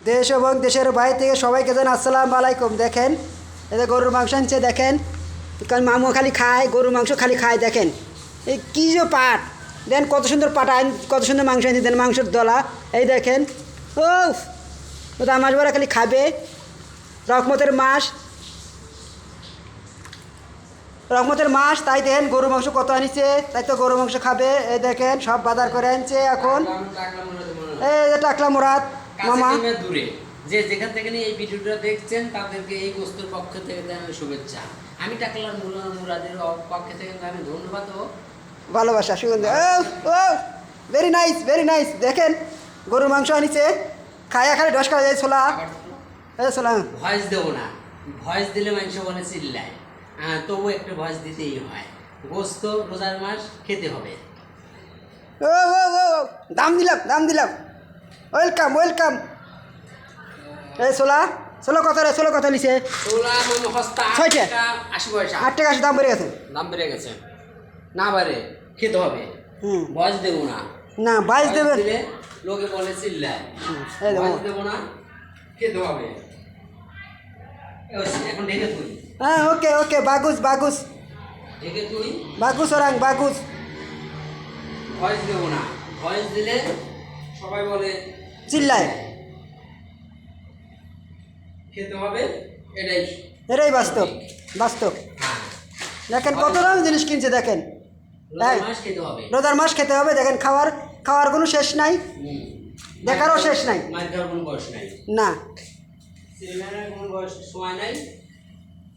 দেশ এবং দেশের বাইরে থেকে সবাইকে জানাই আসসালামু আলাইকুম। দেখেন এতে গরুর মাংস আনছে, দেখেন কারণ মামু খালি খায় গরুর মাংস, খালি খায়। দেখেন এই কী যে পাট, দেন কত সুন্দর পাট আন, কত সুন্দর মাংস আনছে, দেন মাংসের দলা। এই দেখেন ও ওটা মাছ বড়া খালি খাবে। রহমতের মাস, রহমতের মাস, তাই দেখেন গরুর মাংস কত আনিছে, তাই তো গরুর মাংস খাবে। এই দেখেন সব বাজার করে আনছে এখন। এই যে টাকলা মুরাদ মামা, দূরে যে যেখান থেকে এই ভিডিওটা দেখছেন তাদেরকে এই গোস্তের পক্ষ থেকে জানাই শুভেচ্ছা। আমি টাকলার মুরাদের পক্ষ থেকে আমি ধন্যবাদ ও ভালোবাসা সুগন্ধি। ও ভেরি নাইস, ভেরি নাইস। দেখেন গরুর মাংস আনিছে, খায়া খালি ঢস খাওয়া যায়। ছোলা এই ছোলা ভয়েস দেবো না, ভয়েস দিলে মানুষ বলে চিল্লায়, তবু একটা ভয়েস দিতেই হয়। গোস্ত রোজার মাস খেতে হবে। ও ও ও দাম দিলাম, দাম দিলাম। Welcome welcome. এই ছোলা, ছোলা কত রে, ছোলা কত নিছে? 80 পয়সা। 8 টাকা 80 দাম বেড়ে গেছে। দাম বেড়ে গেছে, না বাড়ে খেতে হবে। ভয়েস দেবো না, না বাইশ দেবেন, দিলে লোকে বলে চিল্লায়। ভয়েস দেবো না, খেতে হবে। এখন ঢেকে তুই, হ্যাঁ ওকে ওকে, বাগুস বাগুস ঢেকে তুই। বাগুস ওরাং বাগুস। ভয়েস দেবো না, ভয়েস দিলে সবাই বলে চিল্লায়। খেতে হবে, এটাই এটাই বাস্তব, বাস্তব। দেখেন কত দাম জিনিস কিনছে, দেখেন রোজার মাস খেতে হবে। রোজার মাস খেতে হবে। দেখেন খাওয়ার খাওয়ার কোনো শেষ নাই, দেখারও শেষ নাই। মার খাওয়ার কোনো বয়স নাই, না সিনেমার কোনো বয়স সময় নাই।